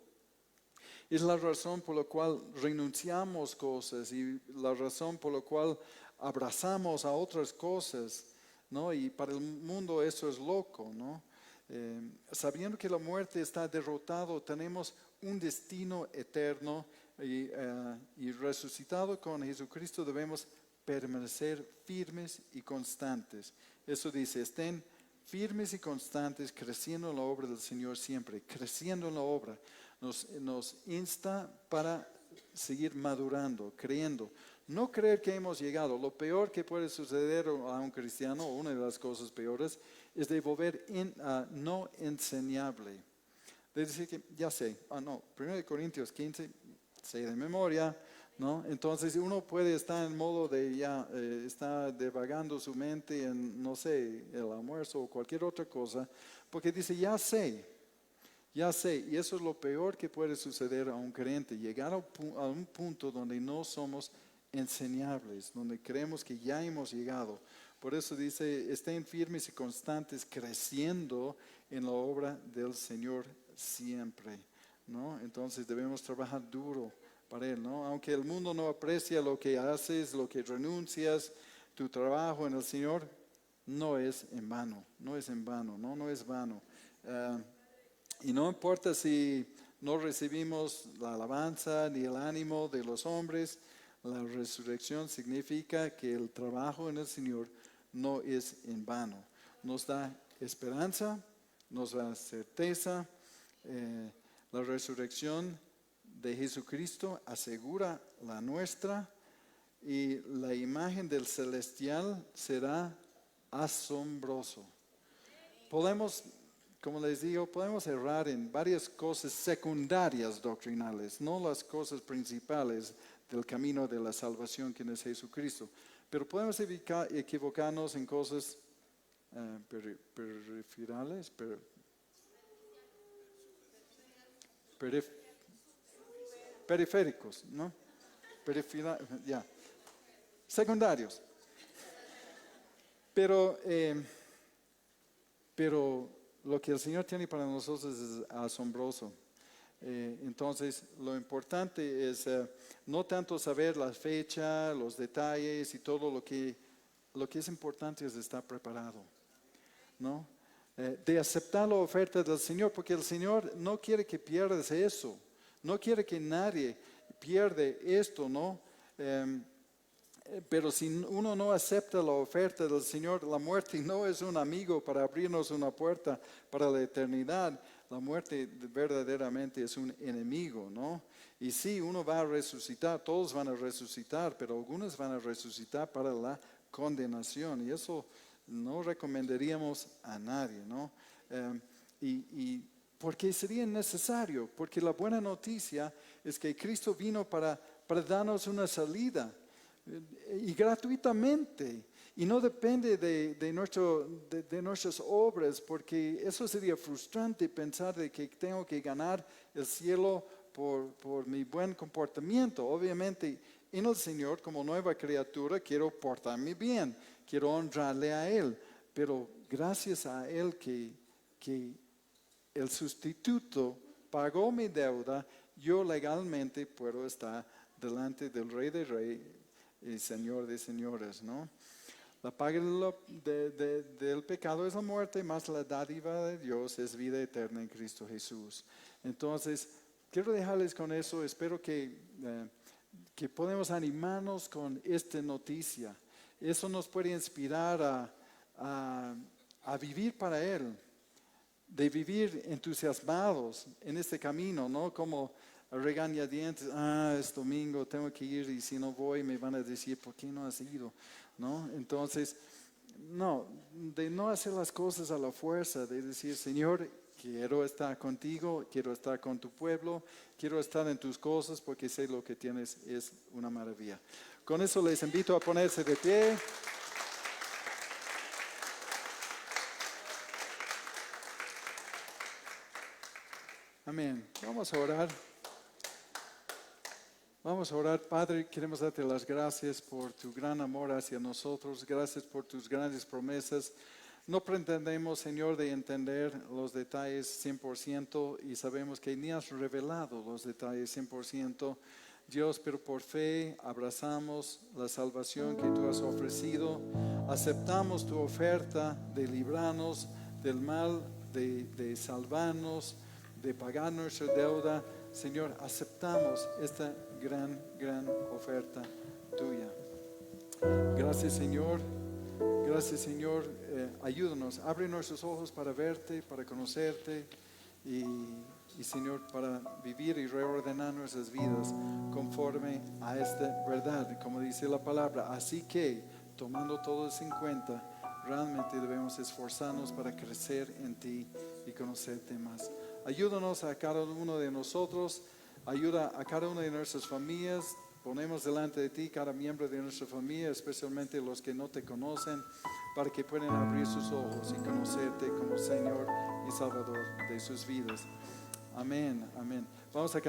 Es la razón por la cual renunciamos cosas y la razón por la cual abrazamos a otras cosas, ¿no? Y para el mundo eso es loco, ¿no? Sabiendo que la muerte está derrotada, tenemos un destino eterno y resucitado con Jesucristo debemos permanecer firmes y constantes. Eso dice, estén firmes y constantes, creciendo en la obra del Señor siempre, creciendo en la obra. Nos insta para seguir madurando, creyendo. No creer que hemos llegado. Lo peor que puede suceder a un cristiano, o una de las cosas peores, es de volver no enseñable. De decir que ya sé, 1 Corintios 15, sé de memoria, ¿no? Entonces uno puede estar en modo de ya, está divagando su mente en, no sé, el almuerzo o cualquier otra cosa, porque dice, ya sé, y eso es lo peor que puede suceder a un creyente, llegar a un punto donde no somos enseñables, donde creemos que ya hemos llegado. Por eso dice, estén firmes y constantes, creciendo en la obra del Señor siempre, ¿no? Entonces debemos trabajar duro para Él, ¿no? Aunque el mundo no aprecia lo que haces, lo que renuncias, tu trabajo en el Señor, no es en vano, no es en vano, no es vano. Y no importa si no recibimos la alabanza ni el ánimo de los hombres, la resurrección significa que el trabajo en el Señor no es en vano. Nos da esperanza, nos da certeza. La resurrección de Jesucristo asegura la nuestra y la imagen del celestial será asombroso. Podemos, como les digo, podemos errar en varias cosas secundarias doctrinales, no las cosas principales del camino de la salvación que es Jesucristo. Pero podemos equivocarnos en cosas periferiales, periféricos, ¿no? Ya, secundarios. Pero lo que el Señor tiene para nosotros es asombroso. Entonces, lo importante es no tanto saber la fecha, los detalles y todo lo que es importante es estar preparado, ¿no? De aceptar la oferta del Señor, porque el Señor no quiere que pierdas eso, no quiere que nadie pierde esto, ¿no? Pero si uno no acepta la oferta del Señor, la muerte no es un amigo para abrirnos una puerta para la eternidad. La muerte verdaderamente es un enemigo, ¿no? Y sí, uno va a resucitar, todos van a resucitar, pero algunos van a resucitar para la condenación. Y eso no recomendaríamos a nadie, ¿no? Y porque sería necesario, porque la buena noticia es que Cristo vino para darnos una salida. Y gratuitamente, y no depende de nuestras obras, porque eso sería frustrante pensar de que tengo que ganar el cielo por mi buen comportamiento. Obviamente, en el Señor, como nueva criatura, quiero portarme bien, quiero honrarle a Él, pero gracias a Él que el sustituto pagó mi deuda, yo legalmente puedo estar delante del Rey de Reyes y Señor de señores, ¿no? La paga del pecado es la muerte, más la dádiva de Dios es vida eterna en Cristo Jesús. Entonces, quiero dejarles con eso. Espero que podamos animarnos con esta noticia. Eso nos puede inspirar a vivir para Él, de vivir entusiasmados en este camino, ¿no? Como regañadientes, es domingo, tengo que ir y si no voy me van a decir, ¿por qué no has ido? ¿No? Entonces, de no hacer las cosas a la fuerza, de decir, Señor, quiero estar contigo, quiero estar con tu pueblo, quiero estar en tus cosas porque sé lo que tienes es una maravilla. Con eso les invito a ponerse de pie. Amén. Vamos a orar. Vamos a orar. Padre, queremos darte las gracias por tu gran amor hacia nosotros. Gracias por tus grandes promesas. No pretendemos, Señor, de entender los detalles 100% y sabemos que ni has revelado los detalles 100%. Dios, pero por fe abrazamos la salvación que tú has ofrecido. Aceptamos tu oferta de librarnos del mal, de salvarnos, de pagar nuestra deuda. Señor, aceptamos esta gran oferta tuya. Gracias, Señor. Gracias, Señor. Ayúdanos, abre nuestros ojos para verte, para conocerte y Señor, para vivir y reordenar nuestras vidas conforme a esta verdad, como dice la palabra. Así que, tomando todo eso en cuenta, realmente debemos esforzarnos para crecer en ti y conocerte más. Ayúdanos a cada uno de nosotros, ayuda a cada una de nuestras familias. Ponemos delante de ti cada miembro de nuestra familia, especialmente los que no te conocen, para que puedan abrir sus ojos y conocerte como Señor y Salvador de sus vidas. Amén, amén. Vamos a